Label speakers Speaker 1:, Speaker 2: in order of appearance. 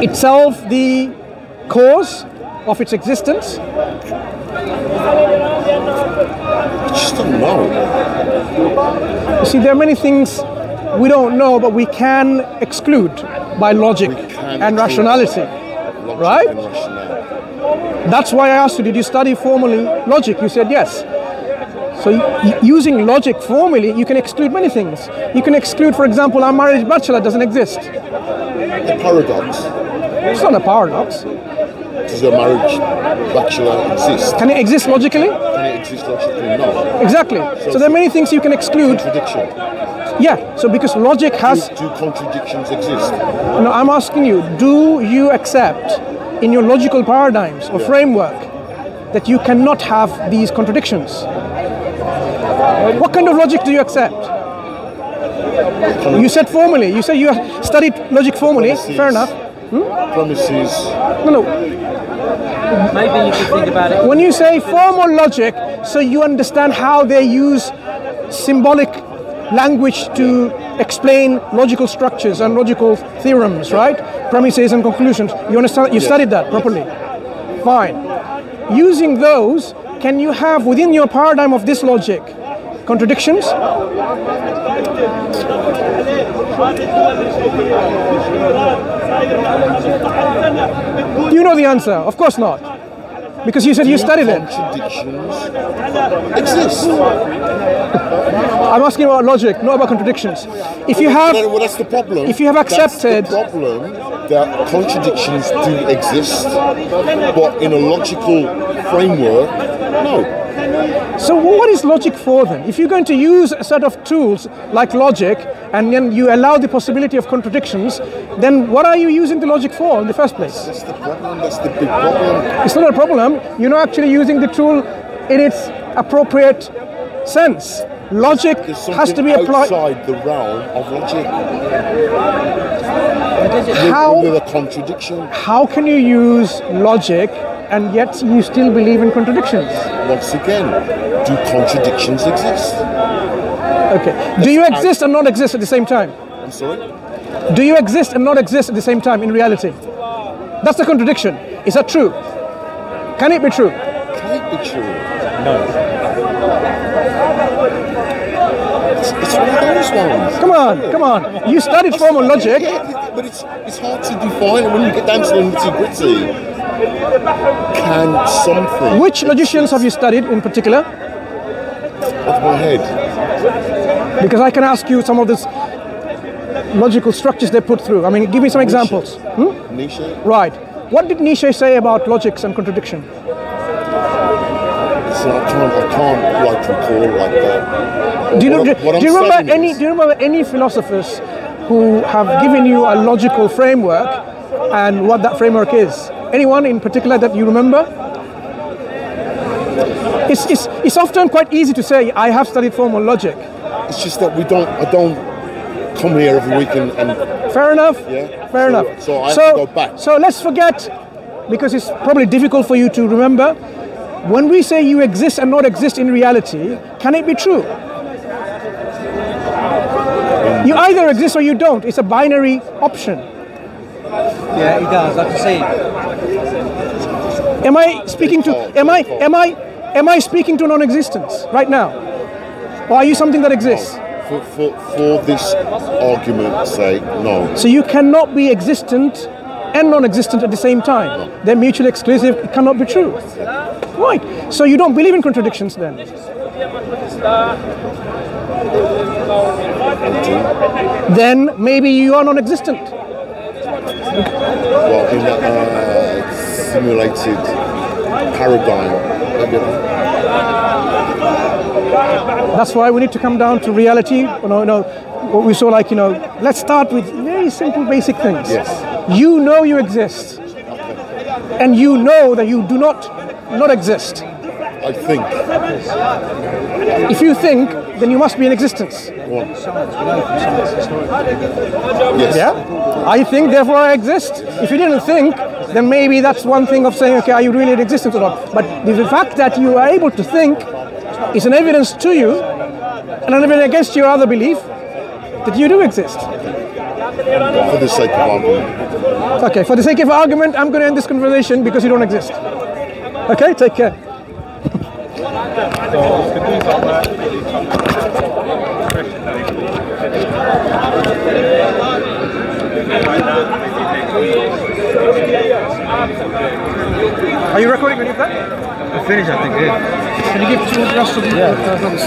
Speaker 1: Itself the cause of its existence?
Speaker 2: I just don't know.
Speaker 1: You see, there are many things we don't know, but we can exclude by logic and rationality, right? That's why I asked you, did you study formally logic? You said yes. So using logic formally, you can exclude many things. You can exclude, for example, our marriage bachelor doesn't exist.
Speaker 2: A paradox.
Speaker 1: It's not a paradox.
Speaker 2: Does a marriage bachelor exist?
Speaker 1: Can it exist logically?
Speaker 2: Can it exist logically? No.
Speaker 1: Exactly. So there are many things you can exclude.
Speaker 2: Contradiction.
Speaker 1: Yeah, so because logic has...
Speaker 2: Do contradictions exist?
Speaker 1: No, I'm asking you, do you accept in your logical paradigms or framework that you cannot have these contradictions? What kind of logic do you accept? You said formally. You said you studied logic formally.
Speaker 2: Premises.
Speaker 1: Fair enough.
Speaker 2: Premises.
Speaker 1: No.
Speaker 3: Maybe you could think about it.
Speaker 1: When you say formal logic, so you understand how they use symbolic language to explain logical structures and logical theorems, right? Premises and conclusions. You understand? You studied that properly. Fine. Using those, can you have within your paradigm of this logic contradictions? Do you know the answer? Of course not. Because you said you studied it.
Speaker 2: Contradictions exist.
Speaker 1: I'm asking about logic, not about contradictions. If you have,
Speaker 2: well, that's the problem.
Speaker 1: If you have accepted,
Speaker 2: that's the problem, that contradictions do exist, but in a logical framework, no.
Speaker 1: So what is logic for then? If you're going to use a set of tools like logic and then you allow the possibility of contradictions, then what are you using the logic for in the first place?
Speaker 2: That's the problem, that's the big problem.
Speaker 1: It's not a problem. You're not actually using the tool in its appropriate sense. Logic has to be applied
Speaker 2: outside the realm of logic.
Speaker 1: How,
Speaker 2: with a contradiction.
Speaker 1: How can you use logic and yet you still believe in contradictions?
Speaker 2: Once again, do contradictions exist?
Speaker 1: Okay. Do you exist and not exist at the same time?
Speaker 2: I'm sorry?
Speaker 1: Do you exist and not exist at the same time in reality? That's the contradiction. Is that true? Can it be true?
Speaker 2: Can it be true?
Speaker 3: No.
Speaker 2: It's one of those ones.
Speaker 1: Come on. You studied formal logic.
Speaker 2: Yeah, but it's hard to define it when you get down to the nitty-gritty. Can something...
Speaker 1: Which logicians have you studied in particular?
Speaker 2: Off my head.
Speaker 1: Because I can ask you some of these logical structures they put through. I mean, give me some examples.
Speaker 2: Nietzsche?
Speaker 1: Right. What did Nietzsche say about logics and contradiction?
Speaker 2: So I can't like recall like that.
Speaker 1: Do you remember any philosophers who have given you a logical framework and what that framework is? Anyone in particular that you remember? It's often quite easy to say, I have studied formal logic.
Speaker 2: It's just that I don't come here every week and
Speaker 1: Fair enough.
Speaker 2: Yeah.
Speaker 1: Fair enough.
Speaker 2: So I have to go back.
Speaker 1: So let's forget, because it's probably difficult for you to remember. When we say you exist and not exist in reality, can it be true? You either exist or you don't. It's a binary option.
Speaker 3: Yeah, he does. I can see.
Speaker 1: Am I speaking to am I speaking to non-existence right now? Or are you something that exists?
Speaker 2: For this argument's sake, no.
Speaker 1: So you cannot be existent and non-existent at the same time.
Speaker 2: No.
Speaker 1: They're mutually exclusive. It cannot be true. Right. So you don't believe in contradictions then? Then maybe you are non-existent.
Speaker 2: Well, in that simulated paradigm, maybe not.
Speaker 1: That's why we need to come down to reality. What we saw, like, let's start with very simple, basic things.
Speaker 2: Yes.
Speaker 1: You know you exist. And you know that you do not exist.
Speaker 2: I think.
Speaker 1: If you think, then you must be in existence.
Speaker 2: Yes.
Speaker 1: Yeah? I think, therefore I exist. If you didn't think, then maybe that's one thing of saying, okay, are you really in existence or not? But the fact that you are able to think is an evidence to you, and an evidence against your other belief, that you do exist.
Speaker 2: For the sake of argument.
Speaker 1: Okay, for the sake of argument, I'm going to end this conversation because you don't exist. Okay, take care. Are you recording any of that?
Speaker 3: I finished, I think, yeah.
Speaker 1: Can you give to the rest of the brothers?